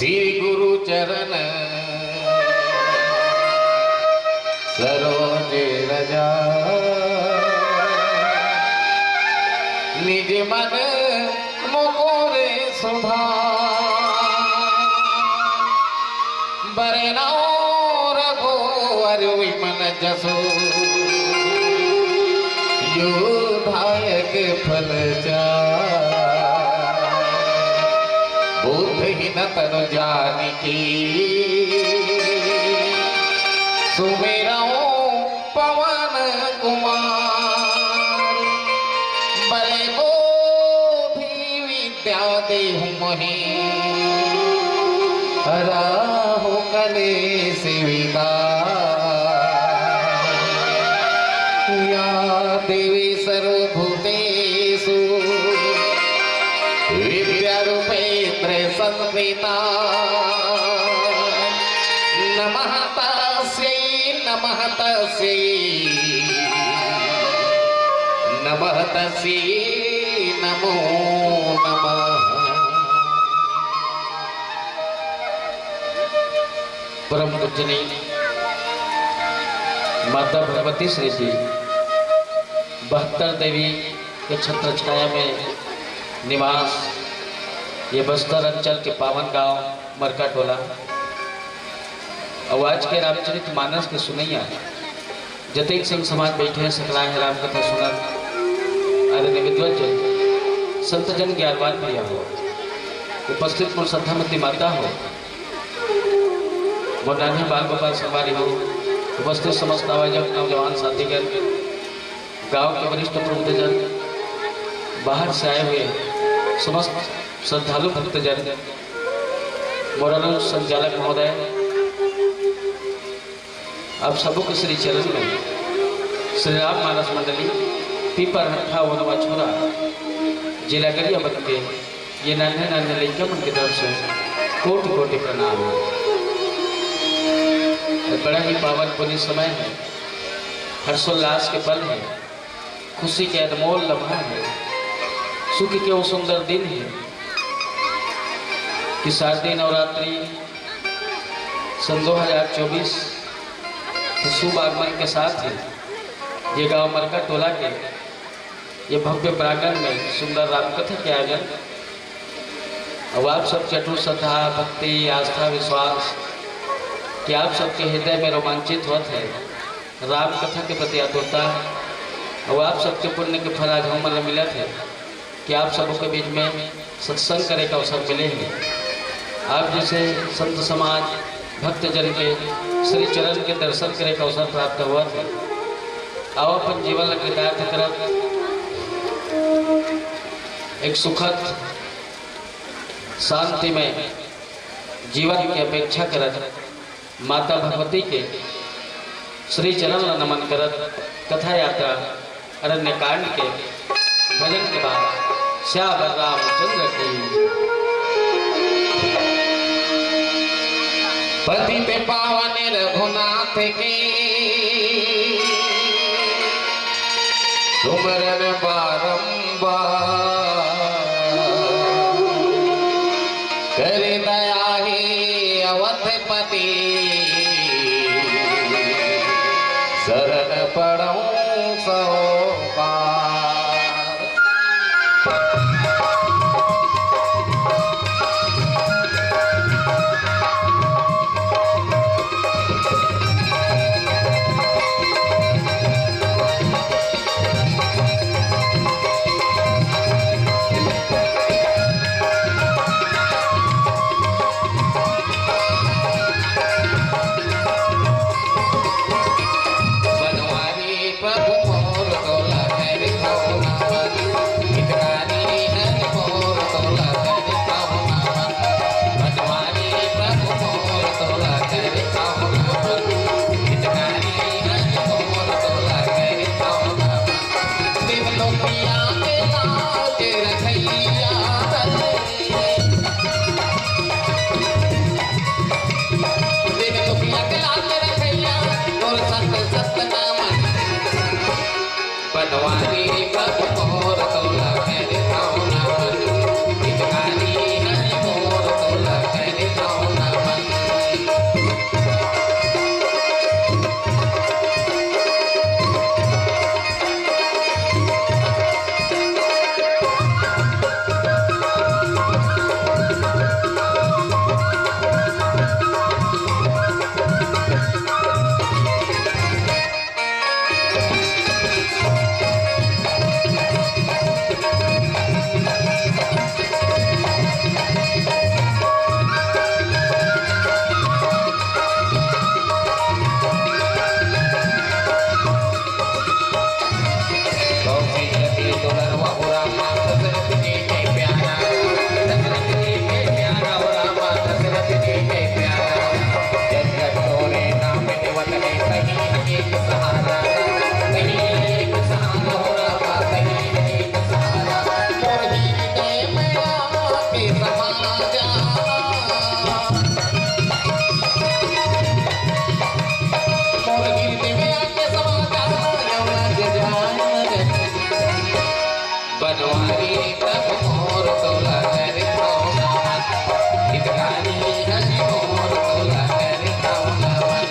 श्री गुरु चरण सरोज रजा निज मन मुकुरे सुधा बरनौ रघुवर विमन जसु योधायक फल बुद्धहीन तनु जानिकी सुमेरौ पवन कुमार बले बोधि विद्या देहु मोहि हराहु कलेश विकार या देवी सर्वभूतेषु विद्यारूपेन्द्र संस्थिता नमः तस्यै नमः तस्यै नमः तस्यै नमो नमः। परम पूजनीय माता भगवती श्री जी 72 देवी के छत्र छाया में निवास ये बस्तर अंचल के पावन गांव मरका टोला। और आज के रामचरित मानस के सुनैया जतेक सिंह समाज बैठे हैं सकला है राम कथा सुनर आदरणीय विद्वत जन संत जन ज्ञानवान प्रिया हो उपस्थित मूल श्रद्धामती माता हो नानी बाल गोपाल संवारी हो उपस्थित समस्त आयोजक नौजवान साथीगण गांव के वरिष्ठ प्रबुद्धजन बाहर से आए हुए समस्त श्रद्धालु भक्तजन मोरानल संचालक महोदय आप सबों के श्री चरण में श्री राम मानस मंडली पीपर हट्ठा वनवा छोरा जिला गरिया बन के ये नन्हे नन्हे लड़का मन की तरफ से कोटि कोटि प्रणाम है। बड़ा ही पावन पुण्य समय है, हर्षोल्लास के पल है, खुशी के अनमोल लम्हा है, सुख के वो सुंदर दिन है कि शारदीय नवरात्रि सन 2024 के शुभ आगमन के साथ ही ये गांव मरका टोला के ये भव्य प्रांगण में सुंदर रामकथा के आयोजन। अब आप सब चतुर श्रद्धा भक्ति आस्था विश्वास कि आप सबके हृदय में रोमांचित होते हैं राम कथा के प्रति आतुरता और आप सबके पुण्य के फल आज हम मिला थे कि आप सबों के बीच में सत्संग करने का अवसर मिले हैं। आप जैसे संत समाज भक्तजन के श्री चरण के दर्शन करने का अवसर प्राप्त हुआ था। आओ अपन जीवन कृतार्थ कर एक सुखद शांति में जीवन की अपेक्षा करत माता भगवती के श्री चरण नमन करत कथा यात्रा अरण्य कांड के भजन के बाद श्यावर रामचंद्र की पति पे पावन रघुनाथ के सुमरन बारंबार कर दया ही अवधपति शरण पड़ऊं सो बनवारी प्रभु मोर तोला कर कौनावन हितकारी हरि मोर तोला कर कौनावन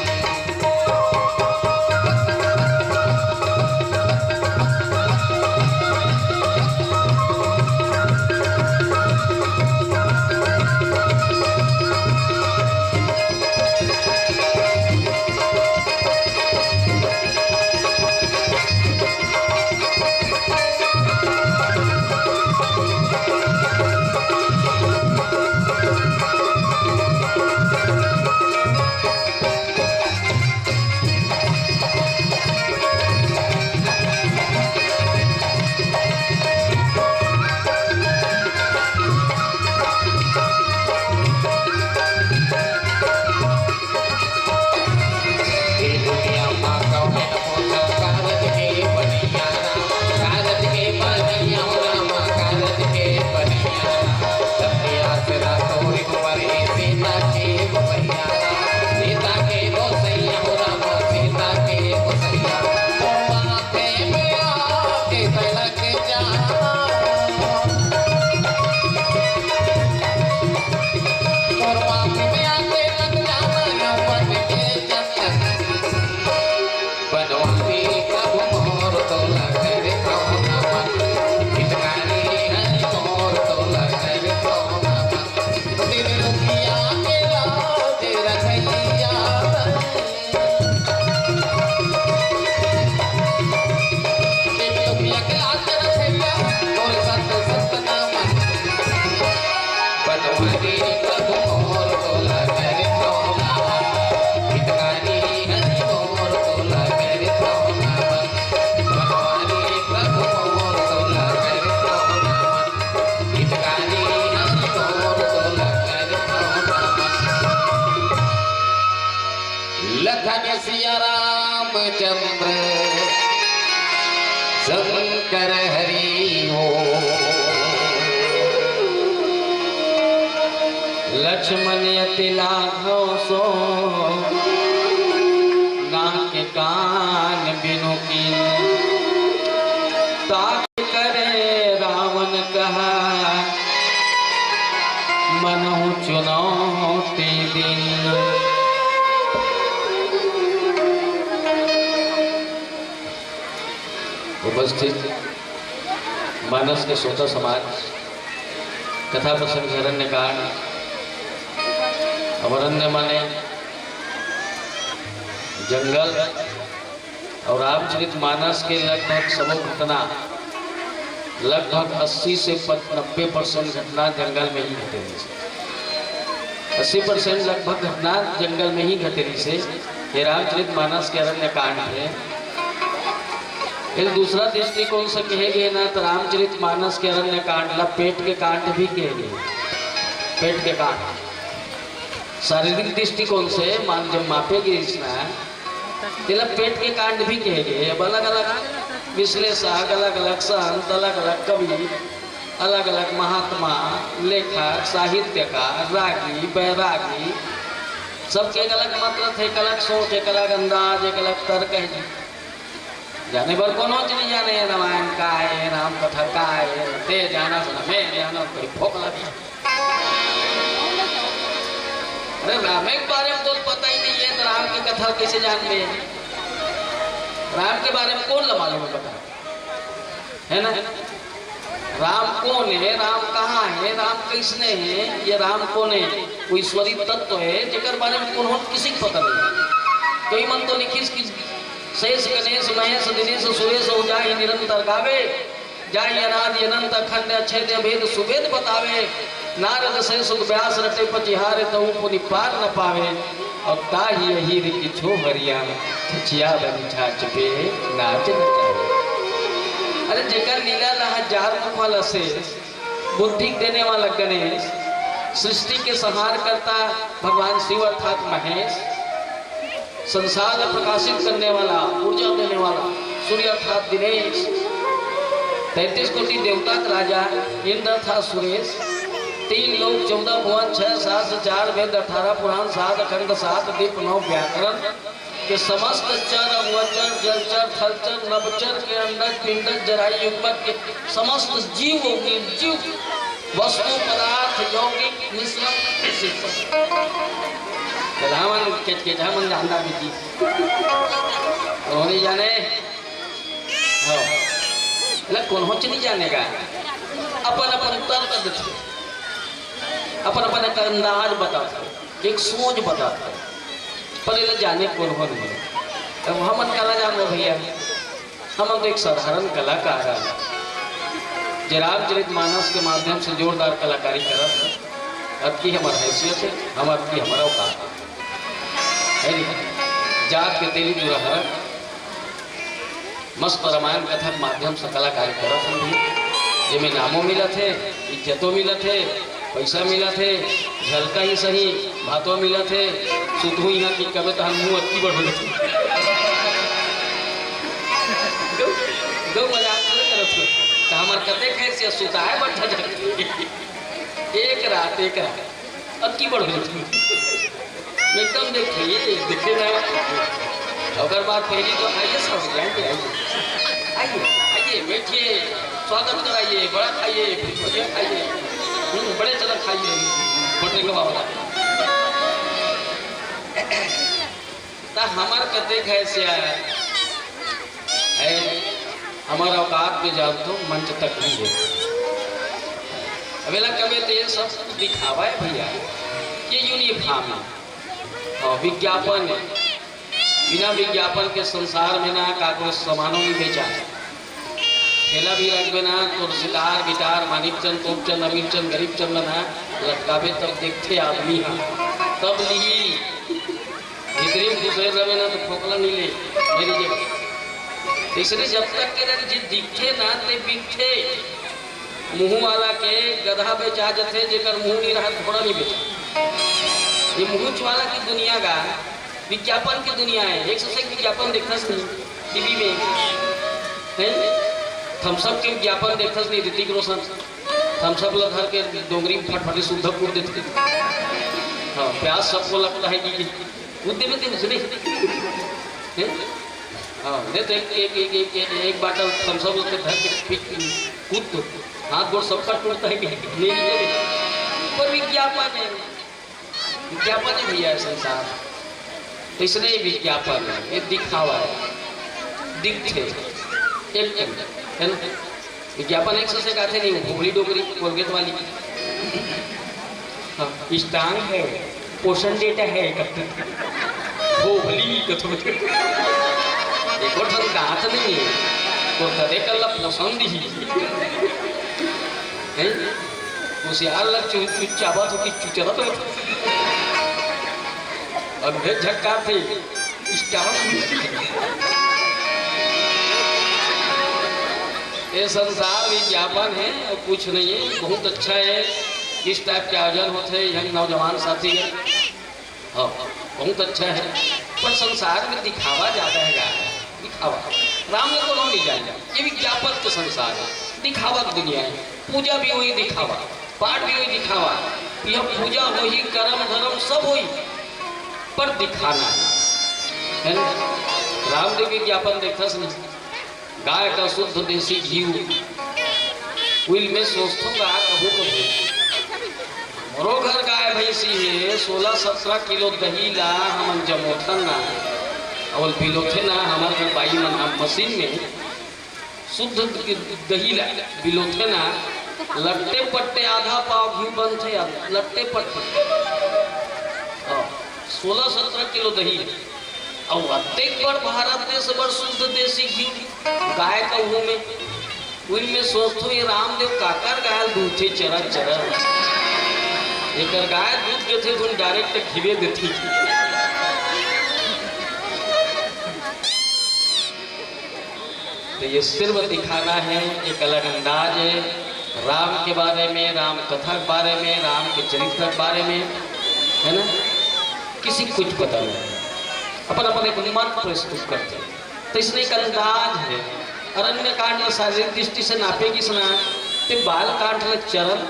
सिया रामचंद्र शंकर हरि हो लक्ष्मण यति लाघव सो नाक कान बिनु कीन ताक करे रावण कहा मनहु चुनौती दिन। उपस्थित मानस के श्रोता समाज, कथा प्रसंग अरण्य कांड। अरण्य माने जंगल और रामचरित मानस के लगभग सब घटना, लगभग 80 से 90% घटना जंगल में ही घटेली से 80% लगभग घटना जंगल में ही घटेली से ये रामचरित मानस के अरण्य कांड है। एक दूसरा दृष्टिकोण से कहेंगे ना तो रामचरित मानस के अरण्य कांड ला पेट के कांड भी कहेंगे। पेट के कांड शारीरिक दृष्टिकोण से मान जब मापेगी इसना पेट के कांड भी कहेंगे। अलग अलग विश्लेषक, अलग अलग संत, अलग अलग कवि, अलग अलग महात्मा, लेखक, साहित्यकार, रागी, बैरागी, सबके एक अलग मतलब, एक अलग सोच, एक अलग अंदाज, एक अलग तर्क है। जाने पर कोनो चीज जाने रामायण का है, राम कथा का है, ते जाना सुना मैं जाना कोई भूख लगी। अरे राम के बारे में तो पता ही नहीं है तो राम की कथा कैसे जान में? राम के बारे में कौन मालूम है पता है ना? राम कौन है, राम कहाँ है, राम किसने है, ये राम कौन है? वो ईश्वरी तत्व है जिसके बारे में कौन किसी को पता नहीं। कई मन तो लिखी शेष गणेश महेश दिनेश सुरेश जाहि निरंतर गावे, जाहि अनादि अनंत अखंड अछेद भेद सुवेद बतावे, नारद से सुख व्यास रटे पचिहारे तो पुनि पार न पावे, और ताहि यही ऋषि छो हरिया छिया बनी छाछ पे नाच नचावे। अरे जेकर लीला लहा जार मुखल से बुद्धि देने वाला गणेश, सृष्टि के संहार करता भगवान शिव अर्थात महेश, संसार में प्रकाशित करने वाला, ऊर्जा देने वाला सूर्य अर्थात दिनेश, 33 कोटि देवता का राजा इंद्र था सुरेश, 3 लोक 14 भुवन 6 शास्त्र 4 वेद 18 पुराण 7 अखंड 7 दीप 9 व्याकरण, कि समस्त चर अवचर जलचर थलचर नभचर के अंडर पिंडर जराई युग्मक के समस्त जीव निर्जीव वस्तु पदार्थ यौगिक मिश्रण रावण के मन जानना भी थी नहीं जाने कौन हो नहीं जानेगा अपन अपन तर्क देते अपन अपन एक अंदाज बताते एक सोच बताते पर ये जाने कौन हो नहीं अब हम कला जान लो भैया हम तो एक साधारण कलाकार है जो रामचरित मानस के माध्यम से जोरदार कलाकारी करत अब की हमारी हैसियत है हमारी हमारा औकात है जात के तेली जो रहा मस्त रामायण कथा के माध्यम से कलाकारी करत हम भी जिसमें नामों मिला थे इज्जतों मिला थे पैसा मिला थे झलका ही सही भातों मिला थे सुधु यहाँ की कभी तो हम मुँह अति बढ़ गौ मजाक करत तो हमारे कते कैसे सुता है बैठा जाती एक रात अब की बढ़ एकदम देखे ना अगर बात पहली तो आइए सब आइए आइए आइए बैठिए स्वागत कराइए बड़ा खाइए खाइए बड़े चला खाइए होटल का बाबा हमार कते कैसे है हमारा औकात में जान तो मंच तक नहीं है अवेला कभी तो ये सब दिखावा है भैया ये यूनिफॉर्म है और विज्ञापन है बिना विज्ञापन के संसार में ना कागज सामानों में बेचा ठेला भी रख में ना तो सितार गिटार मानिकचंद तोपचंद अमीरचंद गरीबचंद ना लटकावे तब देखते आदमी हाँ तब ली भीतरी घुसेर रहे ना तो ठोकला नहीं ले मेरी जगह इसलिए जब तक के जी दिखे ना ते बिखे मुँह वाला के गधा बेचा जथे जेकर मुँह नहीं रहा थोड़ा नहीं बेचा ये मुँह वाला की दुनिया का विज्ञापन की दुनिया है एक से विज्ञापन देखना नहीं टीवी में है थम्सअप के विज्ञापन देखना नहीं ऋतिक रोशन थम्सअप लगा के डोंगरी फटफटी शुद्ध कूद देते हाँ प्याज सबको लगता है कि कूद देते नहीं हाँ नहीं तो एक बाटल थम्सअप के धर के कूद तो हाथ गोड़ सबका टूटता है नहीं पर विज्ञापन है भैया संसार तो इसलिए विज्ञापन है ये दिखावा है दिखते एक है ना विज्ञापन एक से कहते नहीं भोगली डोगरी कोलगेट वाली हाँ स्टांग है पोषण डेटा है भोगली एक और ठन गात नहीं है तो कदे कल पसंद ही है उसे अलग चुच्चावा तो कि चुचरा तो अगले झटका थे ये संसार विज्ञापन है और कुछ नहीं है बहुत अच्छा है इस टाइप के आयोजन होते हैं यंग नौजवान साथी है हाँ बहुत अच्छा है पर संसार में दिखावा ज़्यादा है दिखावा राम ने तो नहीं जाएगा ये विज्ञापन का संसार है दिखावा की दुनिया है पूजा भी हुई दिखावा पाठ भी हुई दिखावा यह पूजा हो ही कर्म धर्म सब हुई पर दिखाना है ना रामदेव विज्ञापन देखता नहीं गाय का शुद्ध देसी घी विल में सोचता गाय कहूँ कभी मरो घर गाय भैंसी है 16-17 किलो दही ला हम जमोथन ना और बिलोथे ना हमारे घर बाई मन हम मशीन में शुद्ध दही ला बिलोथे ना लट्टे पट्टे आधा पाव घी बनते लट्टे पट्टे 16-17 किलो दही और अत्येक बड़ भारत देश बड़ शुद्ध देसी घी गाय का मुँह में उनमें सोचो ये रामदेव काकर गाय दूध थे चरा चरा एक गाय दूध के थे तुम डायरेक्ट घीवे देती तो ये सिर्फ दिखाना है एक अलग अंदाज है राम के बारे में राम कथा के बारे में राम के चरित्र के बारे में है ना किसी कुछ पता नहीं अपन अपन एक मन प्रस्तुत करते हैं तो इसलिए एक अंदाज है अरण्य कांड शारीरिक दृष्टि से नापेगी सुना तो बाल कांड चरण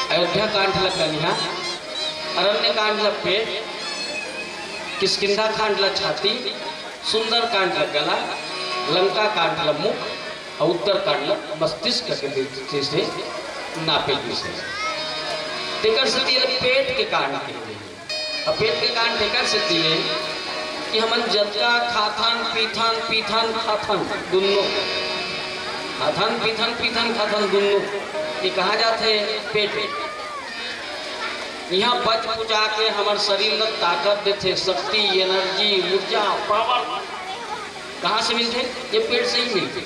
अयोध्या कांड कन्या अरण्य कांड पेट किष्किंधा कांडला छाती, सुंदर कांडला गला, लंका कांडला मुख और उत्तर कांडला मस्तिष्क के दृष्टि से नापे विषय टेकर से दिए पेट के कांड के और पेट के कांड टेकर से दिए कि हमन जतका खाथन पीथन पीथन खाथन दुन्नो खाथन पीथन पीथन खाथन दुन्नो ये कहा जाते पेट। यहाँ बच पुचा के हमारे शरीर में ताकत देते, शक्ति, एनर्जी, ऊर्जा, पावर कहाँ से मिलते? ये पेट से ही मिलते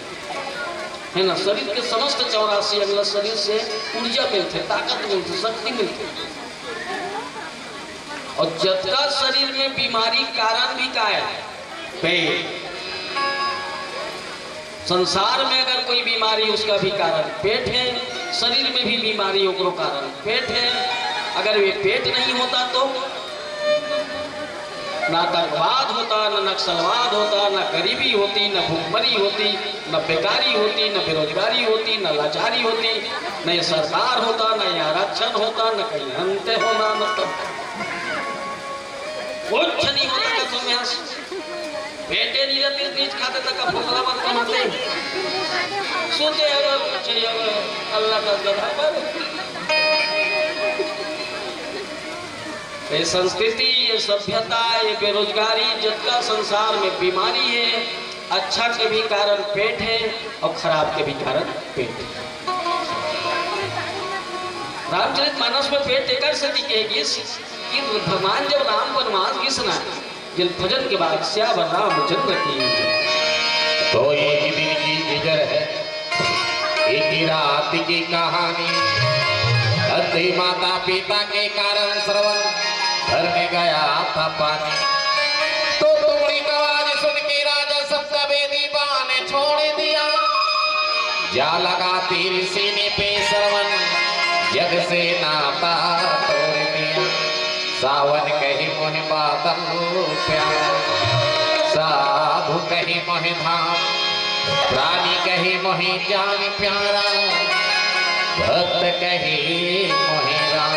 है ना। शरीर के समस्त 84 अंग शरीर से ऊर्जा मिलते, ताकत मिलती, शक्ति मिलती। और जतका शरीर में बीमारी कारण भी का है पेट। संसार में अगर कोई बीमारी उसका भी कारण पेट है, शरीर में भी बीमारियों का कारण पेट है। अगर वे पेट नहीं होता तो ना आतंकवाद होता, न नक्सलवाद होता, न गरीबी होती, न भूखमरी होती, न बेकारी होती, न बेरोजगारी होती, न लाचारी होती, न ये सरकार होता, न ये आरक्षण होता, न कहीं अंत होना, न कुछ नहीं होता। का तुम यहाँ बेटे नहीं रहते, बीच खाते तक का फुकला मत कमाते सोते अल्लाह का गधा पर। ये संस्कृति, ये सभ्यता, ये बेरोजगारी, जितना संसार में बीमारी है, अच्छा के भी कारण पेट है और खराब के भी कारण पेट है। रामचरितमानस में पेट टेकर से दिखेगी कि भगवान जब राम वनवास घिसना जल भजन के बाद श्याम रामचंद्र की तो एक दिन की जिगर है, एक ही रात की कहानी। अति माता पिता के कारण श्रवण घर में गया था पानी। तो तुमड़ी की आवाज सुन के राजा सप्त वेदी बाने छोड़ दिया। जा लगा तीर सीने पे श्रवण, जग से नाता तोड़ दिया। सावन कही मोह बादल प्यारा, साधु कही मोह धाम, प्राणी कही मोहि जान प्यारा, भक्त कही मोहि राम।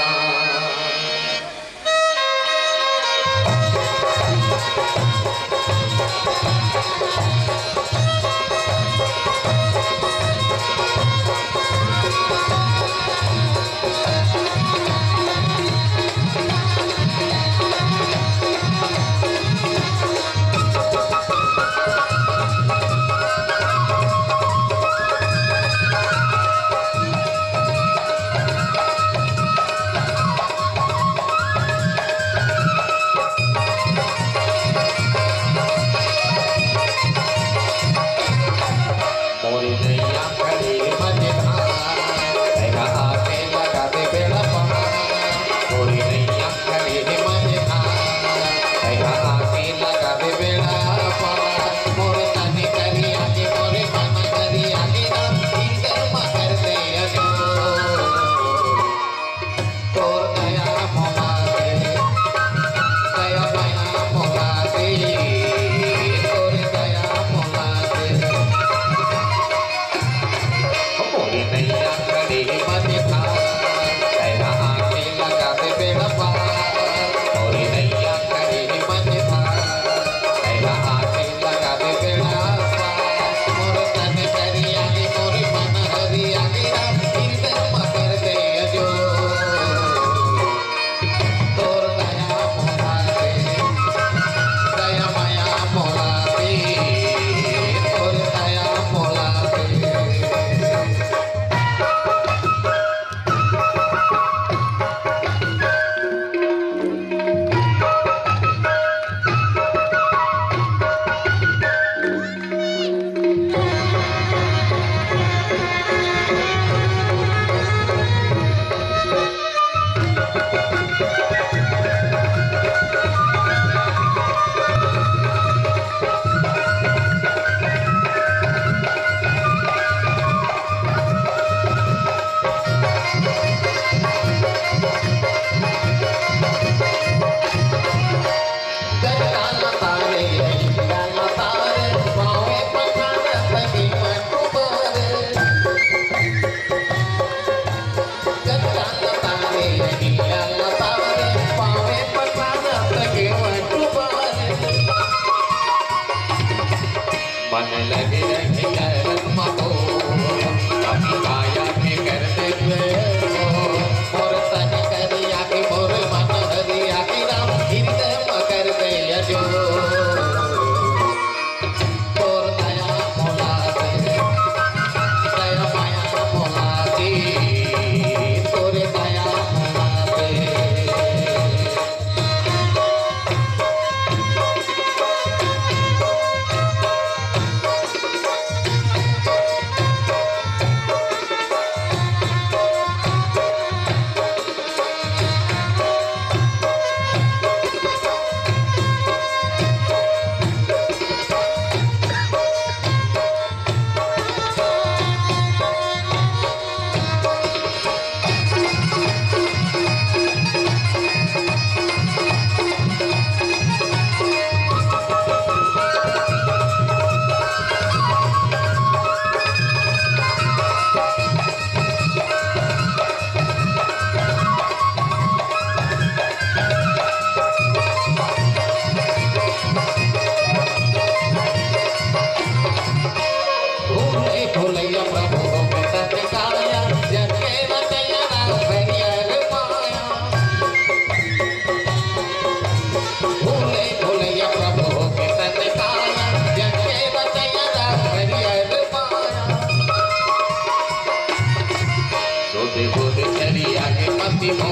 खुद चली आगे मती मो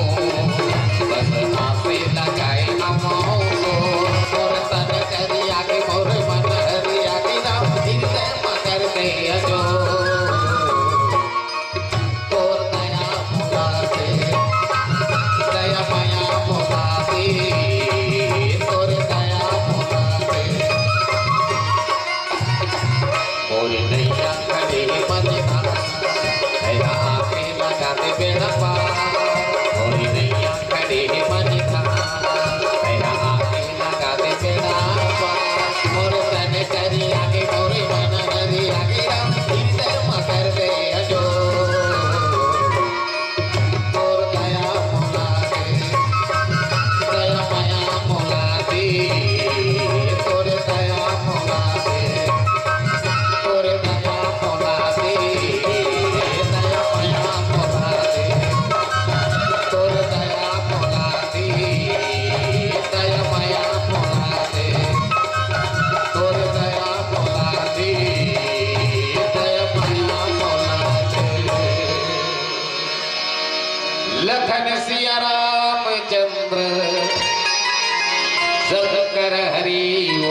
बस आसे लगाए अमो और तन चली आगे मोर मन हरि आगे राम धीरे मकर दे अजो और दया मुला से दया माया मुला से और दया मुला से और नैया खड़े मन दया आके लगा दे बेड़ा पार और नैया खड़े मन था दया आके लगा दे बेड़ा पार मोर तन करी आगे मोर मन हरि आगे राम धीरे मकर दे अजो और दया मोला दे दया माया मोला दे और दया मोला दे और दया मोला दे दया माया मोला दे और दया मोला दे दया माया मोला दे और दया मोला दे दया माया मोला दे लखन सिया रामचंद्र सब कर हरि ओ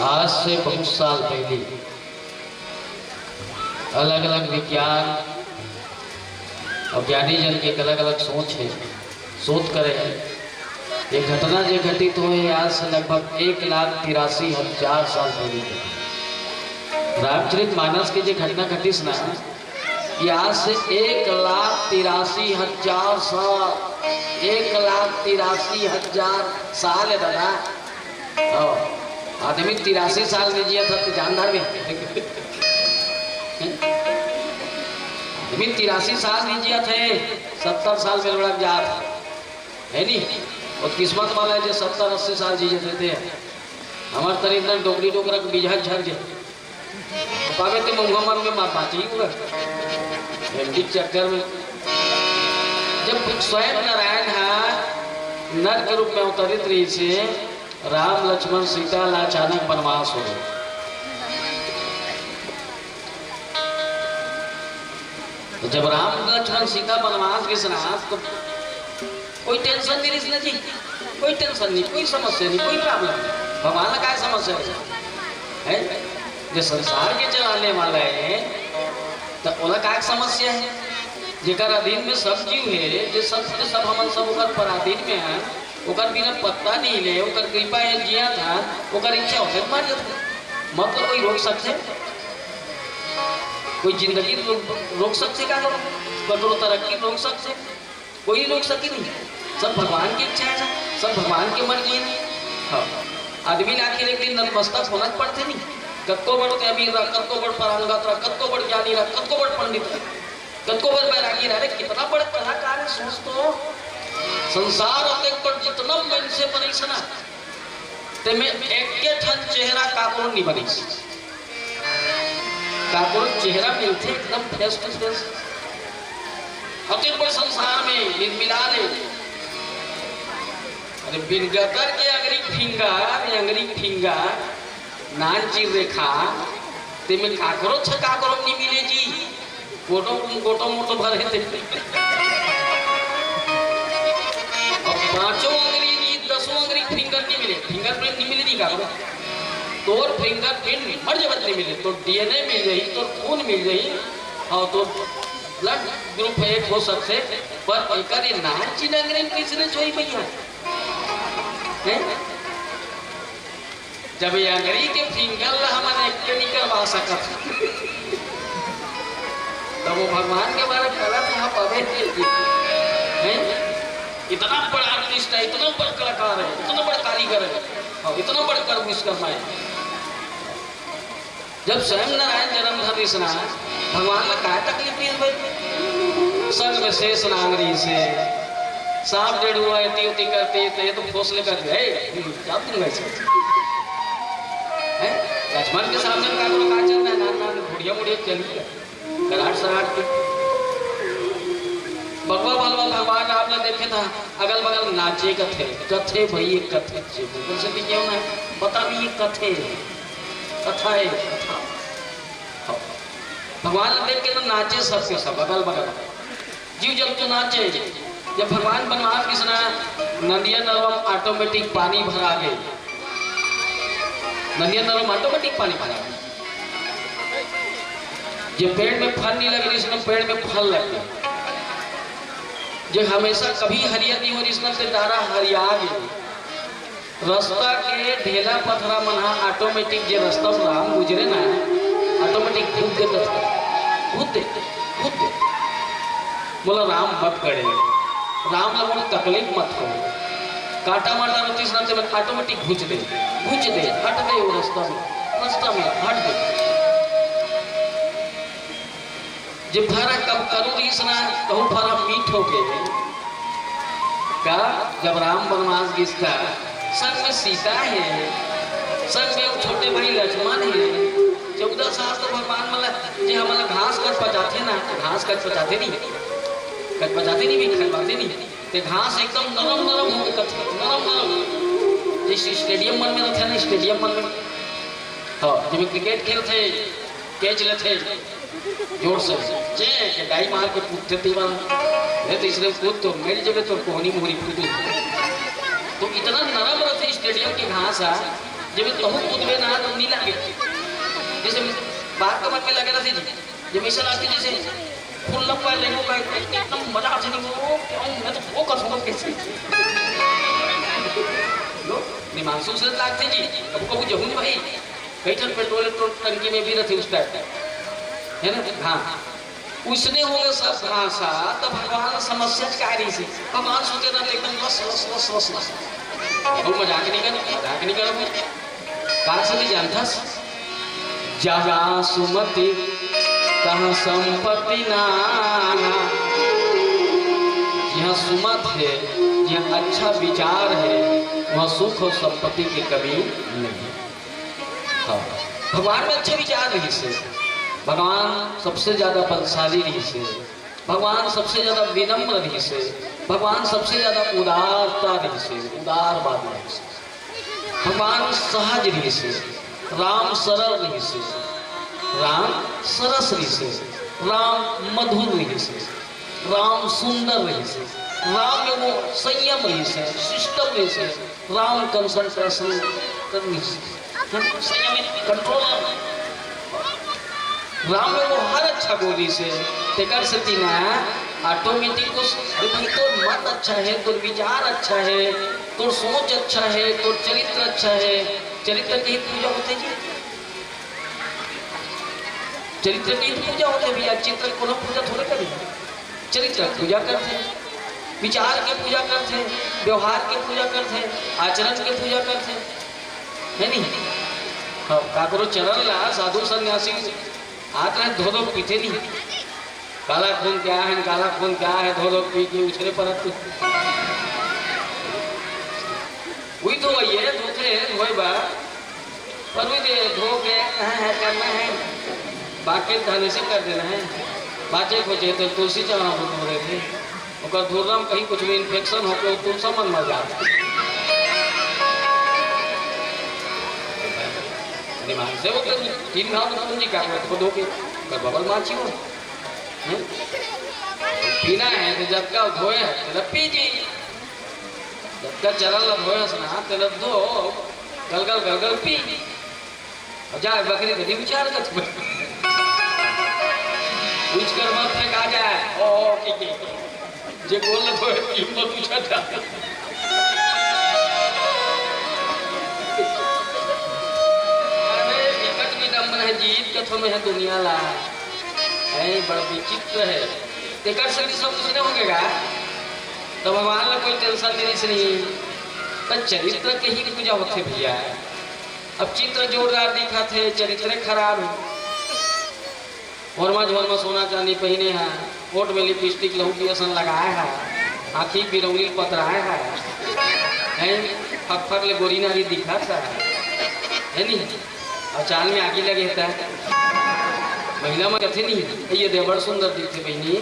आज से बहुत साल पहले अलग अलग विज्ञान और ज्ञानी जन के अलग अलग सोच है, शोध करे हैं। ये घटना जो घटित हुई आज से लगभग 1,83,000 साल पहले रामचरित मानस की जो घटना घटी ना ये आज से 1,83,000 साल 1,83,000 साल है दादा। आदमी 83 साल में जिया था तो जानदार में आदमी 83 साल नहीं जिया थे 70 साल में लड़क जात है नहीं और किस्मत वाला है जो 70-80 साल जी जाते हैं। हमारे तरह इतना डोगरी डोगरा बीजा झर जे पावे ते मुंगा मन में मार पाती पूरा हिंदी चक्कर में जब स्वयं नारायण नर के रूप में अवतरित रही से राम लक्ष्मण सीता ला अचानक वनवास हो गए। तो जब राम लक्ष्मण सीता वनवास के साथ तो कोई टेंशन नहीं जी, कोई टेंशन नहीं, कोई समस्या नहीं, कोई प्रॉब्लम नहीं। भगवान का क्या समस्या है जो संसार के चलाने वाला है तो ओला क्या समस्या है जेकर अधीन में सब जीव है जो सब हमन सब ओकर पराधीन में है ओकर बिना पत्ता नहीं ले ओकर कृपा है जिया था ओकर इच्छा होते मर जाते मतलब कोई रोक सकते कोई जिंदगी रोक सकते का कठोर तरक्की रोक सकते कोई रोक सके नहीं। सब भगवान की इच्छा है सब भगवान की मर्जी है। हाँ आदमी ने आखिर एक दिन नतमस्तक होना पड़ते नहीं कत्को बड़ अमीर रहा कत्को बड़ परांगत रहा कत्को बड़ ज्ञानी रहा कत्को बड़ पंडित रहा कत्को बड़ बैरागी रहा कितना बड़ा कलाकार है सोच तो संसार होते पर जितना मन से बनी सना ते में एक के ठन चेहरा काकोर नहीं बनी काकोर चेहरा मिलते एकदम फेस टू फेस होते पर संसार में मिला ले अरे बिन गतर के अंगरी फिंगा नान चीर रेखा ते में काकोर नहीं मिले जी गोटो मोटो भरे थे पांचों अंगरी जी 10 अंगरी फिंगरप्रिंट नहीं मिले नहीं का तोर फिंगरप्रिंट मर जब नहीं मिले तो डीएनए मिल जाई तो खून मिल जाई और तो ब्लड ग्रुप एक हो सकते पर एक नाम चीन अंग्रेज किसने छोई भैया जब ये अंग्रेजी के फिंगर हमने एक नहीं करवा सका तब वो भगवान के बारे में गलत यहाँ पवे इतना बड़ा आर्टिस्ट है इतना बड़ा कलाकार है इतना बड़ा कारीगर है और इतना बड़ा कर्म विश्वकर्मा है। जब स्वयं नारायण जन्म धरी सुना भगवान ने क्या तकलीफ दी भाई संग में शेष नांगरी से सांप डेढ़ हुआ उती करते तो ये तो फौसले कर गए क्या तुम वैसे लक्ष्मण के सामने का चल रहा है नान बुढ़िया बुढ़िया चली कराट सराट के बगवा बलवा भगवान आपने देखे था अगल बगल नाचे कथे भाई ये कथे से भी क्यों ना बता भी ये कथा है भगवान देख के ना नाचे सबके सब अगल बगल जीव जंतु नाचे। जब भगवान बनवास कृष्ण नदिया नरम ऑटोमेटिक पानी भरा गए, नदिया नरम ऑटोमेटिक पानी भरा गए। जब पेड़ में फल नहीं लगे इसमें पेड़ में फल लग गए। जो हमेशा कभी हरियर नहीं हो रही इसमें से दारा हरिया गए। रास्ता के ढेला पथरा मना ऑटोमेटिक जो रास्ता राम गुजरे ना ऑटोमेटिक खुद दे बोला राम मत करे, राम लोगों तकलीफ मत हो, काटा माटा रोटी से मैं ऑटोमेटिक घुच दे हट दे वो रास्ता में हट दे। जब भरा कब करूँ इसना कहूँ भरा मीठ हो गए का। जब राम बनवास गिसता संग में सीता है, संग में छोटे भाई लक्ष्मण है। 14 साल तो भगवान मतलब जो हमारा घास कट पचाते ना, घास कट पचाते नहीं भी खिलवाते नहीं तो घास एकदम नरम नरम हो गए, नरम नरम। जिस स्टेडियम मन में रहते ना, स्टेडियम मन में हाँ जब क्रिकेट खेलते कैच लेते जोर से जे डाई मार के कूदते दीवाना तो इसलिए कूद तो मेरी जगह तो कोहनी मोहरी कूद तो इतना नरम रहते स्टेडियम की घास आ जब कहूँ कूदबे ना तो नहीं लगे। जैसे बात कमर में लगे रहती जी जब ऐसा लगती जैसे फुल लंबा लेंगो का एकदम मजा आती नहीं वो क्यों मैं तो वो कर सकूँ कैसे नहीं मानसून से लगते जी। कभी कभी जहूँ भाई कई ठन पेट्रोल टंकी में भी रहते उस टाइप है ना। हाँ उसने हो गए सब भाषा तो भगवान समस्या कार्य से भगवान सोचे ना एकदम बस बस बस बस बस वो मजाक नहीं कर कार से भी जानता जहाँ सुमति कहाँ संपत्ति नाना। जहाँ सुमत है, जहाँ अच्छा विचार है, वहाँ सुख और संपत्ति की कमी नहीं। हाँ भगवान में अच्छे विचार रही से, भगवान सबसे ज्यादा बलशाली रही से, भगवान सबसे ज्यादा विनम्र रही से, भगवान सबसे ज्यादा उदारता रही से, उदारवाद रही से, भगवान सहज रही से, राम सरल रही से, राम सरस रही से, राम मधुर रही से, राम सुंदर रही से, राम में वो संयम रही से, सिस्टम रही से, राम कंसंट्रेशन करनी से, संयम कंट्रोलर राम में वो हर अच्छा गोली से तेकर सती ना ऑटोमेटिक को भाई तोर मत अच्छा है, तोर विचार अच्छा है, तोर सोच अच्छा है, तोर चरित्र अच्छा है। चरित्र की पूजा होते जी, चरित्र की पूजा होते भैया। चित्र को पूजा थोड़े करें, चरित्र पूजा करते, विचार की पूजा करते, व्यवहार की पूजा करते, आचरण की पूजा करते है नहीं। हाँ काकरो चरण ला साधु सन्यासी हाथ में धो दो पीते नहीं, काला खून क्या है, काला खून क्या है, धो दो पी के उछले पर वही तो वही है धोते धोए बा पर वही दे धो के करना है, बाकी धने से कर देना है। बाचे खोचे तो तुलसी चढ़ा धो रहे थे और धोना कहीं कुछ भी इन्फेक्शन हो गया तो समझ मर जाता दिमाग से वो 3 घाव तो जी क्या धो के कर बबल माची हो पीना है तो जब का धोए तो पी जी, जब का चरल धोए ना तो दो गलगल गलगल पी जा बकरी कभी विचार कर कुछ कर मत फेंक आ जाए ओ के जे बोल धोए कीमत पूछा था है जीत कथों में है दुनिया ला है बड़ा विचित्र है। तेकर से सब कुछ नहीं होगा तो भगवान ला कोई टेंशन नहीं तो चरित्र के ही पूजा होते भैया। अब चित्र जोरदार दिखा थे, चरित्र खराब है, झोरमा सोना चांदी पहने हैं, होठ में लिपस्टिक लहू की असन लगाए है, आँखी बिरौली पतराए है, फक ले गोरी नारी दिखा था है नहीं। और चाल में आगे लगे था महिला में कथे नहीं ये देवर सुंदर दिखते बहनी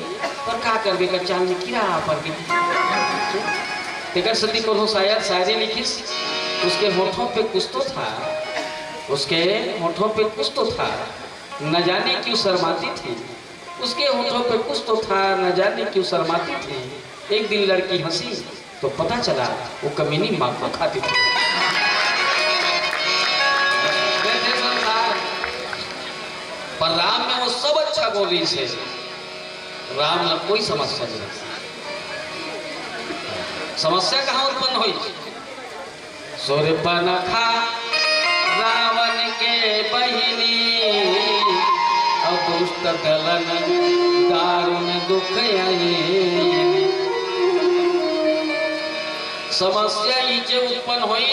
पर का करबे का चाल में किरा पर भी तेकर सती को शायद शायरी लिखिस उसके होठों पे कुछ तो था, उसके होठों पे कुछ तो था न जाने क्यों शर्माती थी, उसके होठों पे कुछ तो था, न जाने क्यों शर्माती थी। एक दिन लड़की हंसी तो पता चला वो कमीनी माँ को खाती थी। पर राम में वो सब अच्छा बोली से राम न कोई समस्या नहीं। समस्या कहाँ उत्पन्न हुई? सूर्यपनखा रावण के बहिनी और दुष्ट दलन दारुण दुख आई। समस्या ही जो उत्पन्न हुई।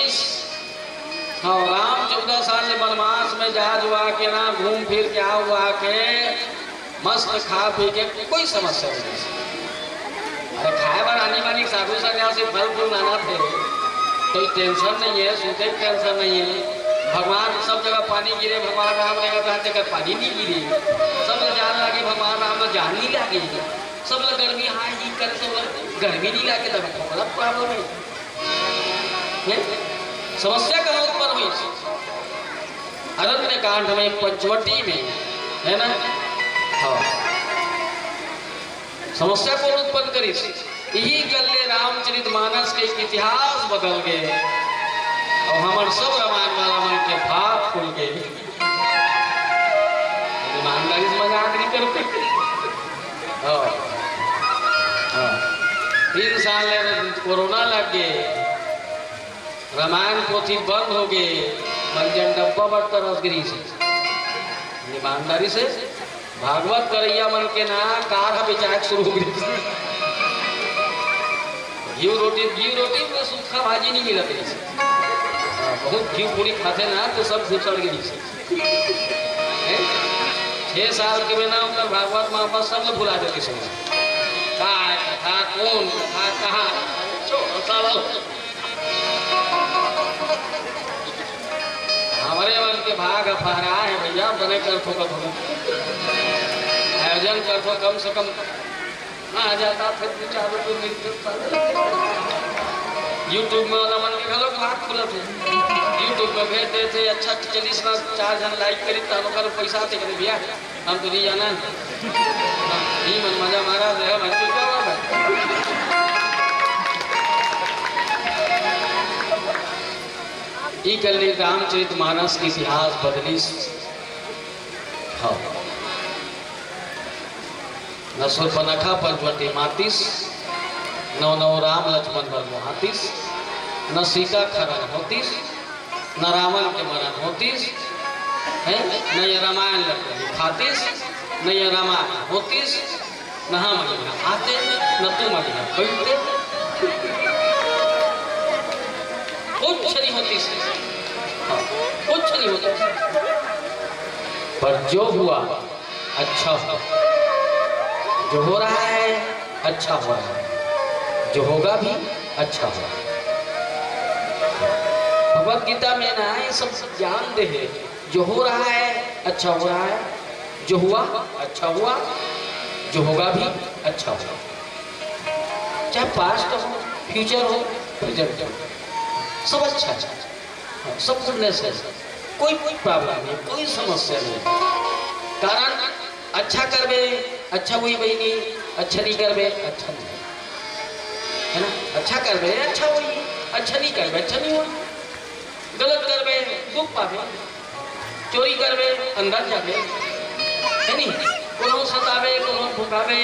और राम 14 साल वनवास में जा जुआ के ना घूम फिर के हुआ के मस्त खा पी के कोई समस्या नहीं। अरे खाए बार आने वाली साधु सन्यासी फल फूल लाना थे, कोई टेंशन नहीं है, सूते की टेंशन नहीं है। भगवान सब जगह पानी गिरे, भगवान राम रहेगा तो हर जगह पानी नहीं गिरे। सब लोग जान लगे भगवान राम में जान नहीं लगे। सब लोग गर्मी हाँ ही करे, सब लोग गर्मी नहीं लाके तब बड़ा प्रॉब्लम है। समस्या कहाँ उत्पन्न हुई? अरण्य कांड में पंचवटी में है ना। हाँ, समस्या कौन उत्पन्न करी? यही गले रामचरितमानस के इतिहास बदल गए और हमारे सब रामायण वाला मन के भाग खुल गए। ईमानदारी से मजाक नहीं करते। 3 साल कोरोना लग गए, रामायण पोथी बंद हो गए, मंजन डब्बा बढ़ता रसगिरी से। ईमानदारी से भागवत करैया मन के ना कार बेचाक शुरू हो गई। घी रोटी में सूखा भाजी नहीं मिलत है। बहुत घी पूरी खाते ना तो सब घुसड़ गई। 6 साल के बिना उनका भागवत महाभारत सब लोग भुला देते समय। कथा कौन कथा कहाँ हमारे मन के भाग फहरा है भैया। बने कर ठोका ठोका आयोजन कर ठो कम से कम आ जाता फिर 4 रुपये यूट्यूब में वाला मन के घरों लाख खुला थे। यूट्यूब में भेज देते अच्छा चलिए ना 4 जन लाइक करी तब कर पैसा आते करे भैया हम तो नहीं जाना ही मन मजा मारा रहे मन ई कल रामचरितमानस की इतिहास बदली। हाँ, न सूर्पनखा पंचवटी मातीस, नौ राम लक्ष्मण बरमुहातीस, न सीता खरन होतीस, न रावण के मरण होतीस, है न ये रामायण लखनऊ खातीस, न ये रामायण होतीस, न हम आते न तुम बैठते। कुछ नहीं होती, कुछ नहीं होता। पर जो हुआ अच्छा हुआ, जो हो रहा है अच्छा हो रहा है, जो होगा भी अच्छा होगा। भगवत गीता में ना ये सब ज्ञान दे है। जो हो रहा है अच्छा हो रहा है, जो हुआ अच्छा हुआ, जो होगा भी अच्छा होगा। चाहे पास्ट हो, फ्यूचर हो, प्रेजेंट हो, सब अच्छा है, सब गुडनेस है, कोई प्रॉब्लम नहीं, कोई समस्या नहीं। कारण अच्छा करबे अच्छा हुई बहनी, अच्छा नहीं करबे अच्छा नहीं, है ना। अच्छा करबे अच्छा हुई, अच्छा नहीं करबे अच्छा नहीं हुई। गलत करबे दुख पावे, चोरी करबे अंदर जाबे, है नहीं। कोनो सतावे कोनो भुकावे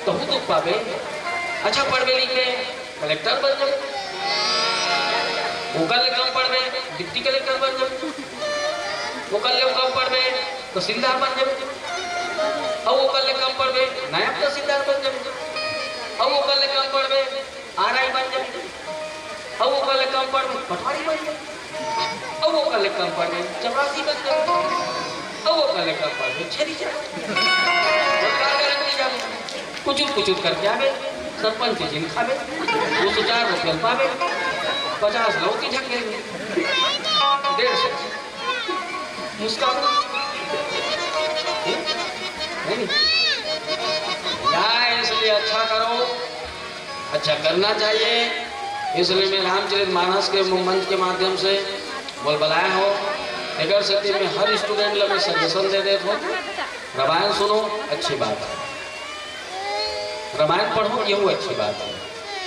तो दुख पावे। अच्छा पढ़बे लिखे कलेक्टर बन जाए, वो कल कम पढ़बे डिप्टी कलेक्टर बन जाए, वो कल कम पढ़बे तहसीलदार बन जाए, और वो कल कम पढ़बे नायब तहसीलदार बन जाए, और वो कल कम पढ़बे आरआई बन जाए, और वो कल कम पढ़बे पटवारी बन जाए, और वो कल कम पढ़बे चपरासी बन जाए, और वो कल कम पढ़बे छेदी जाए। कुचुर कुचुर करके आवे, सरपंच के जिन खावे, 204 रुपये पावे, 50 लौकी झंगे 150 मुस्कान नहीं। इसलिए अच्छा करो, अच्छा करना चाहिए। इसलिए मैं रामचरितमानस के मंच के माध्यम से बोल बुलाया हो। अगर सत्य में हर स्टूडेंट लगे सजेशन दे दे तो रामायण सुनो अच्छी बात है, रामायण पढ़ो ये अच्छी बात है,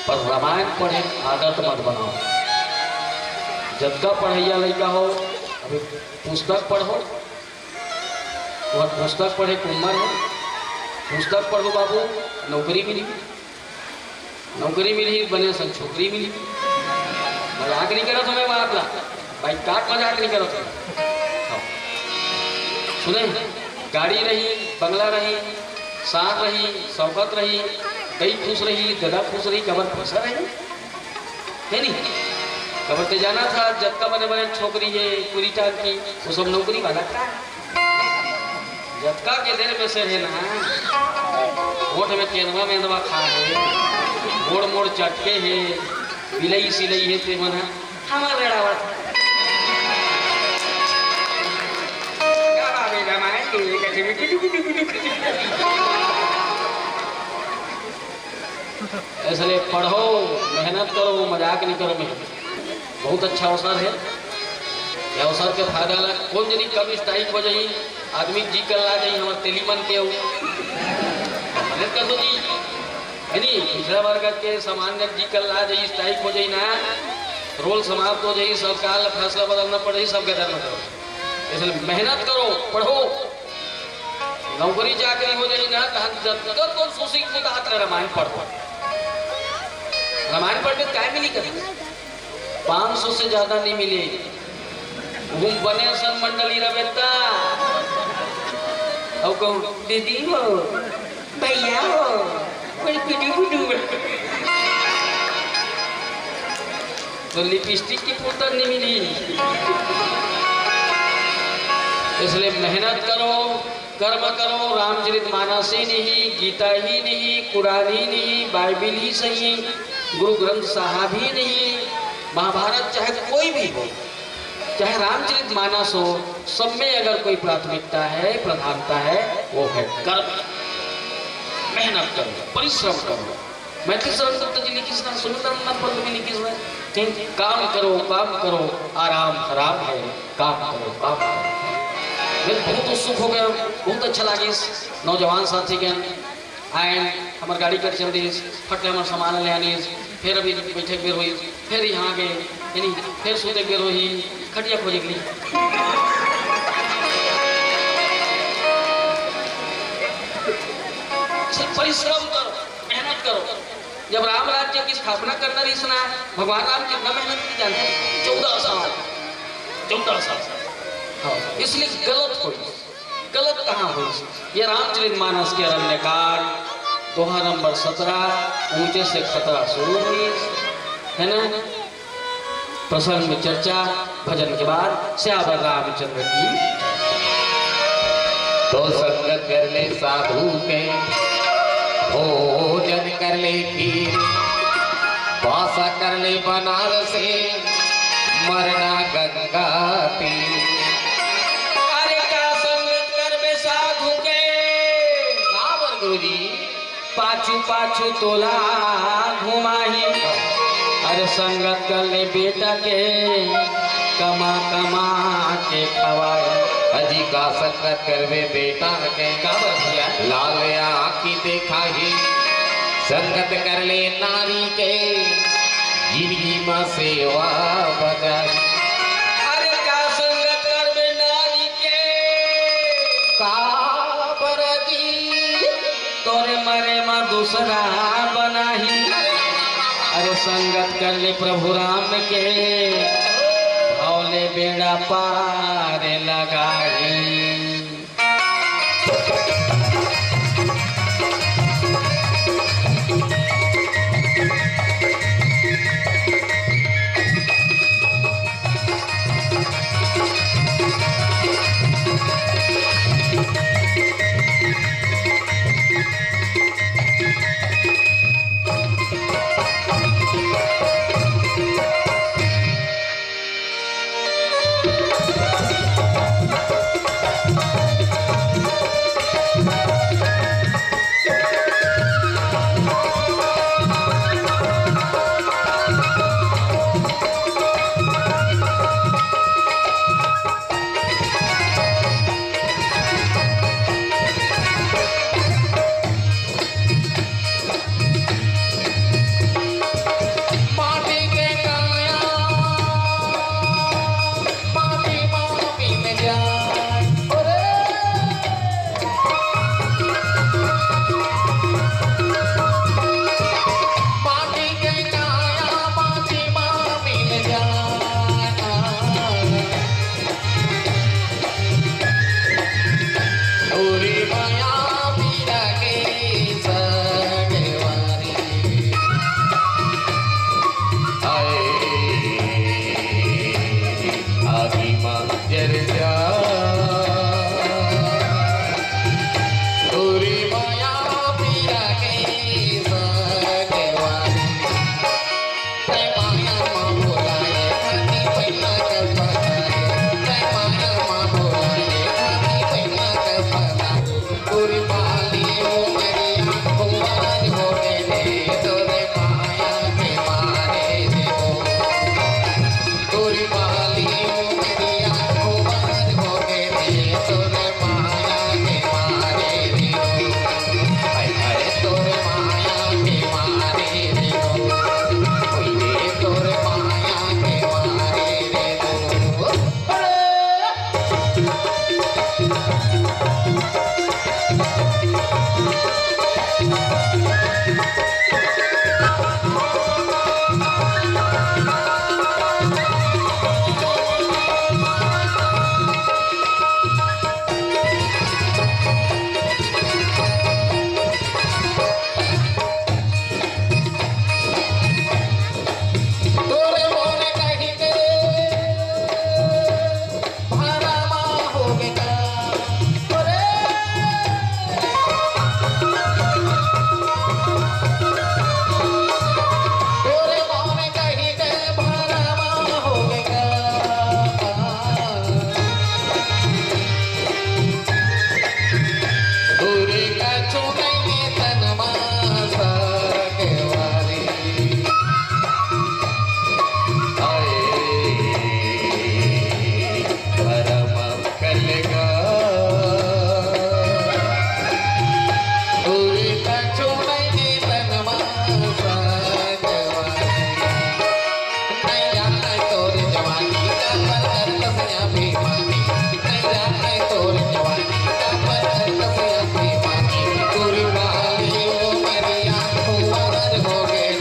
पर रामायण पढ़े आदत मत बनाओ। जतका पढ़ैया लड़का हो अभी पुस्तक पढ़ो, वह पुस्तक पढ़े कुम्मर है, पुस्तक पढ़ो बाबू नौकरी मिली, नौकरी मिली बने सन छोकरी मिली। मजाक नहीं करो तुम्हें बात ला भाई, काट मजाक नहीं करो तुम। सुने गाड़ी रही, बंगला रही, सार रही, शौकत रही, कई खुश रही, गदा खुश रही, कबर फंसा रही है नहीं। कबर से जाना था जब का बने बने छोकरी है पूरी टाल की वो सब नौकरी वाला जबका के देर में से है ना, होठ में केंदवा मेंदवा खा है, मोड़ मोड़ चटके है, बिलई सिलई है ते मना हमारा लड़ावा इसलिए पढ़ो, मेहनत करो, मजाक नहीं करो। मैं बहुत अच्छा अवसर है, ये अवसर के फायदा ला कौन जनी कब स्ट्राइक हो जाई आदमी जी कर ला जाई हमारे तेली मन के मदद कर दो जी है नहीं। पिछड़ा वर्ग के सामान्य जी कर ला जाई स्ट्राइक हो जाई ना, रोल समाप्त हो जाई, सरकार फैसला बदलना पड़े, सब गदर न करो। इसलिए मेहनत करो, पढ़ो, नौकरी चाकरी हो जाए ना जब तो सुसिंग मुतात रामायण पढ़ो। रामायण पढ़ के क्या मिली कभी 500 से ज्यादा नहीं मिले। घूम बने सन मंडली रवेता और कहूँ दीदी हो भैया हो बड़ी गुडू गुडू तो लिपस्टिक की पुतर नहीं मिली। इसलिए मेहनत करो, कर्म करो, रामचरितमानस ही नहीं, गीता ही नहीं, कुरान ही नहीं, बाइबिल ही सही, गुरु ग्रंथ साहब ही नहीं, महाभारत चाहे कोई भी हो, चाहे रामचरितमानस हो, सब में अगर कोई प्राथमिकता है, प्रधानता है, वो है कर्म। मेहनत करो, परिश्रम करो। मैथिली शरण दत्त जी लिखी सुनंदन पद में लिखी काम करो, काम करो, आराम खराब है, काम करो, काम करो। मैं बहुत उत्सुक हो गया, बहुत अच्छा लगे नौजवान साथी के आए हमारे गाड़ी कर चल दी, फटे हमारे सामान ले आनी, फिर अभी बैठे बेर हुई, फिर यहाँ गए यानी फिर सोते बेर हुई, खटिया खोजे के लिए परिश्रम करो, मेहनत करो। जब राम राज्य की स्थापना करना रही सुना, भगवान राम कितना मेहनत की जानते हैं, 14 साल 14 साल। इसलिए गलत हुई, गलत कहाँ हुई? ये रामचरितमानस के अरण्यकांड दोहा नंबर 17 ऊंचे से खतरा शुरू हुई है ना। प्रसंग में चर्चा, भजन के बाद श्यावर रामचंद्र की। तो संगत कर ले साधु के, भोजन कर ले खीर, वासा कर ले बनारसे, मरना गंगा तीर। गुरुजी पाछू पाछू तोला घुमाही, अरे संगत कर ले बेटा के, कमा कमा के खवाए। अजी का संगत करवे बेटा के, का बतिया लाल आँखी देखा ही, संगत कर ले नारी के, जिंदगी में सेवा बजाई। अरे का संगत करवे नारी के, का बरजी तोरे मरे माँ दूसरा बनाही। अरे संगत कर ले प्रभु राम के, भौले बेड़ा पार लगाही। जाए माटी के काया माटी माँ मिल जाए पूरी माया पीरा के सगवारी आए आगी माँ जर जा पूरी माया पीरा के सगवारी तै माया माँ बोलाए खाती पैना कर पकाए तै माया माँ बोलाए खाती पैना कर पकाए पूरी पाली हो मेरी कुमार हो गए तोरे माया के मारे देवो पूरी पाली हो मेरी कुमार हो गए तोरे माया के मारे देवो हाय हाय तोरे माया के मारे देवो कोई दे तोरे माया के मारे देवो तोरे मोने कहीं के भरमा हो गया तोरे तोरे मोने कहीं के भरमा हो गया तोरे का चुने में तनमा सगवारी आए भरम कलगा पूरी कछु नहीं तनमा सगवारी नहीं जाना तोर जवानी का पर कसया बेमानी नहीं जाना तोर जवानी का पर कसया बेमानी पूरी वाली ओ मरिया कुंवर हो गए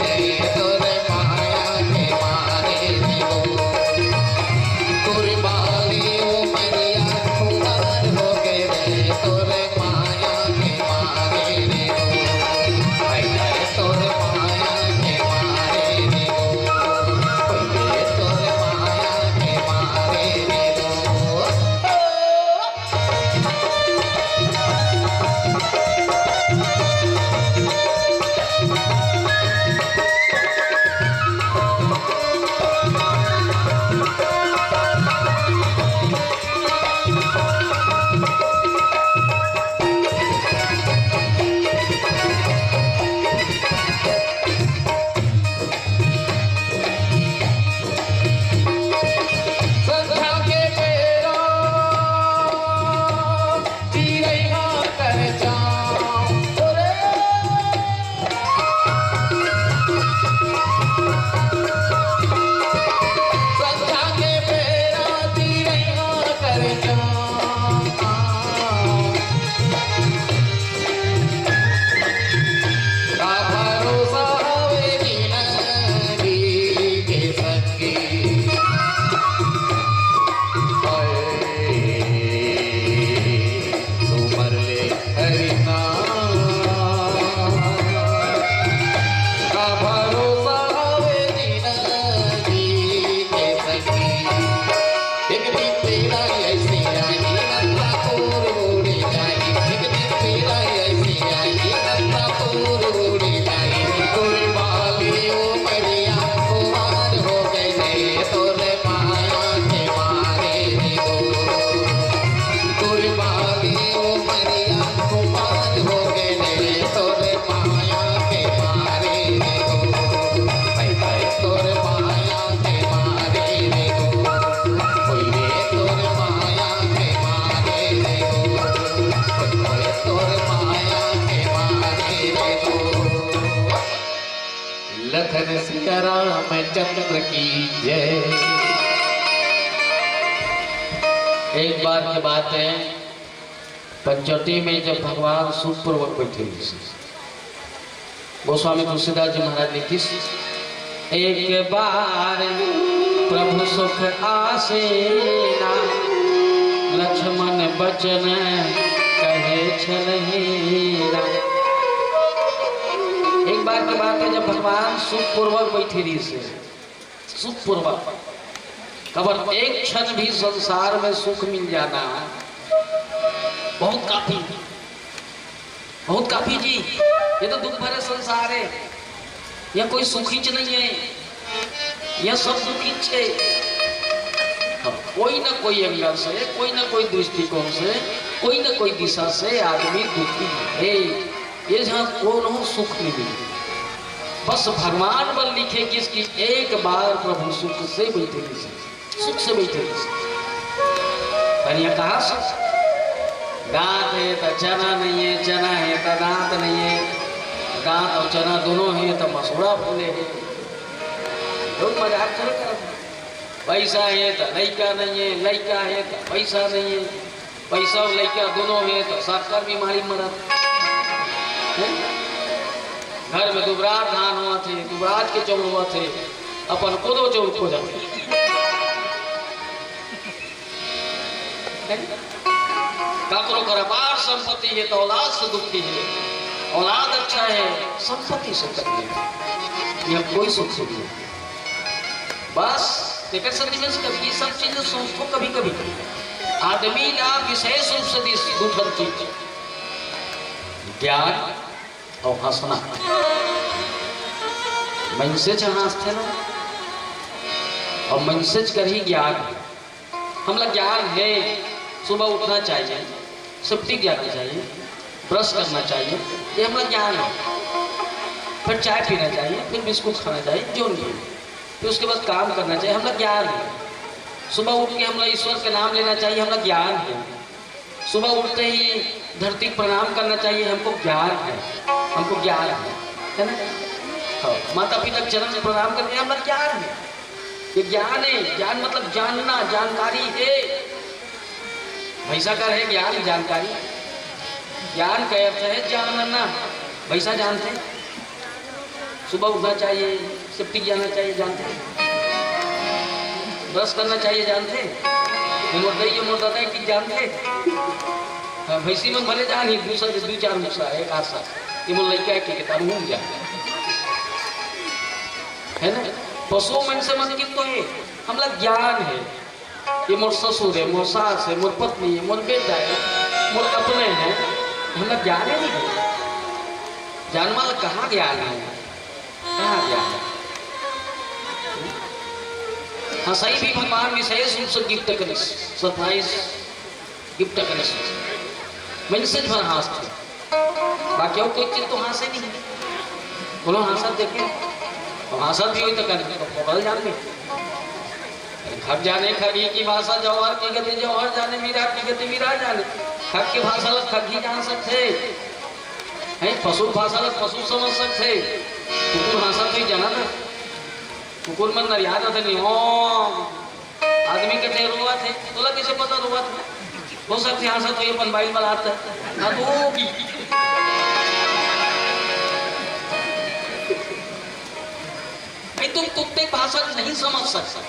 तोरे माया के मारे देवो पूरी वाली ओ मरिया कुंवर हो गए तोरे माया के मारे देवो हाय हाय तोरे माया के मारे देवो कोई दे तोरे माया के मारे देवो संध्या के बेरा चिरैया कर जाऊं रे संध्या के बेरा चिरैया कर जाऊं का भरोसा हवे जिंदगी के संगी सुमर ले हरिना का भरोसा हवे जिंदगी के संगी एक दिन तेरा ऐसी आई रत्ना पूर उड़ी जाई एक दिन तेरा ऐसी आई रत्ना पूर उड़ी जाई तोरे बाली ओ मरिया कुमार हो गए तोरे माया के मारे देवो तोरे बाली ओ मरिया कुमार हो गए तोरे माया के मारे देवो हाय हाय तोरे माया के मारे देवो कोई दे तोरे माया के मारे देवो कोई दे तोरे माया के मारे देवो लखन सिया रामचंद्र की जय। एक बार की बात है, पंचवटी में जब भगवान सुखपूर्वक बैठे गोस्वामी तुलसीदास जी महाराज ने किस एक बार प्रभु सुख आसेना लक्ष्मण बचन कहे छलहीरा। एक बार की बात है जब भगवान सुखपूर्वक बैठे रही से सुखपूर्वक खबर एक क्षण भी संसार में सुख मिल जाना बहुत काफी जी। ये तो दुख भरे संसार है, यह कोई सुखी च नहीं है, यह सब दुखी है। कोई ना कोई एंगल से, कोई ना कोई दृष्टिकोण से, कोई ना कोई दिशा से आदमी दुखी है। ये जहाँ कौन हो सुख नहीं मिले, बस भगवान बल लिखे किसकी एक बार प्रभु सुख से बैठे, सुख से बैठे। पर कहा सुख दांत है तो चना नहीं है, चना है तो दांत नहीं है, दांत और चना दोनों है तो मसूड़ा फूले है। लोग मजाक कर पैसा है तो लड़का नहीं है, लड़का है तो पैसा नहीं है, पैसा और लड़का दोनों है तो साकर बीमारी मरत। घर में दुबराज धान हुआ थे, दुबराज के चौड़ हुआ थे, अपन को दो चौड़ खो जाते। काकरो कर अपार संपत्ति है तो औलाद से दुखी है, औलाद अच्छा है संपत्ति से कभी यह कोई सुख नहीं। बस देखकर कभी सब चीजें सोचो, कभी कभी आदमी ना विशेष रूप से दूसर चीज ज्ञान और हंसना मैसेज हंसते ना, और मैसेज कर ही ज्ञान। हम लोग ज्ञान है, सुबह उठना चाहिए, सब ठीक जाना चाहिए, ब्रश करना चाहिए, ये हमारा ज्ञान है। फिर चाय पीना चाहिए, फिर बिस्कुट खाना चाहिए, जो नहीं, फिर उसके बाद काम करना चाहिए, हमारा ज्ञान है। सुबह उठ के हम लोग ईश्वर के नाम लेना चाहिए, हमारा ज्ञान है। सुबह उठते ही धरती प्रणाम करना चाहिए, हमको ज्ञान है, हमको ज्ञान है ना। हाँ, माता पिता के चरण से प्रणाम करते हैं, हमारा ज्ञान है, ये ज्ञान है। ज्ञान मतलब जानना, जानकारी है। भैसा का है ज्ञान, जानकारी। ज्ञान का अर्थ है जानना। भैसा जानते, सुबह उठना चाहिए, सिप्टिक जाना चाहिए, जानते, ब्रश करना चाहिए, जानते, मोटा है कि जानते। भैंसी में भले जान ही दूसरा दो चार दूसरा एक आशा ये मोल लड़का है कि घूम जा है ना। पशु मन से मन की तो है, हम लोग ज्ञान है। ये मोर ससुर है, मोर सास है, मोर पत्नी है, मोर बेटा है, मोर अपने हैं, हमें ज्ञान है नहीं। जानमाल कहाँ ज्ञान है, कहाँ ज्ञान है। हाँ सही भी भगवान विशेष रूप से गिफ्ट करें, सरप्राइज गिफ्ट करें, मैसेज भर हंसते, बाकी और कोई चीज तो हंसे नहीं। बोलो हंसा देखे और हंसा भी हुई तो बदल जाने। खग जाने खगी की भाषा जौहर की गति जौहर जाने, मीरा की गति मीरा जाने। खग की भाषा लग खग ही जान सकते हैं, पशु भाषा लग पशु समझ सकते। कुकुर भाषा तो ही जाना था, कुकुर मन न याद आता नहीं। आदमी के थे रोआ थे, तो लग किसे पता रोआ था, हो सकते हाँसा तो ये मोबाइल वाला आता है भाई। तुम कुत्ते की भाषा नहीं समझ सकते,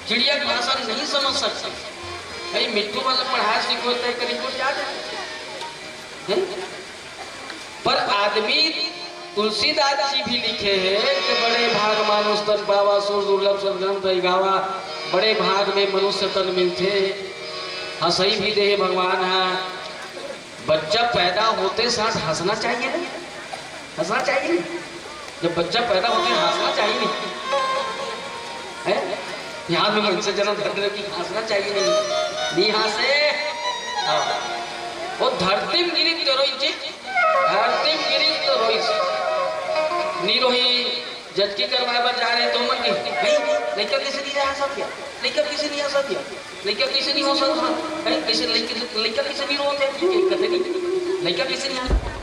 चिड़िया की भाषा नहीं समझ सकते। भाई मिट्टू वाला पढ़ाया सीखो करीब याद है। पर आदमी तुलसीदास जी भी लिखे हैं कि बड़े भाग मानुष तन पावा, सुर दुर्लभ सदग्रंथ गावा। बड़े भाग में मनुष्य तन मिलते, हाँ सही भी दे भगवान। हाँ बच्चा पैदा होते साथ हंसना चाहिए ना, हंसना चाहिए नहीं। जब बच्चा पैदा होते हंसना चाहिए नहीं है। यहाँ में मन से जन्म धरने की हंसना चाहिए नहीं हंसे। वो धरती में गिरी तो रोई, धरती में गिरी तो रोई नहीं रोही। जबकि करवाए पर जा रहे तो मन नहीं लड़का कैसे नहीं रहा सब क्या, लड़का कैसे नहीं आ सकता, लड़का कैसे नहीं हो सकता, कैसे लड़का कैसे नहीं रोते, लड़का कैसे नहीं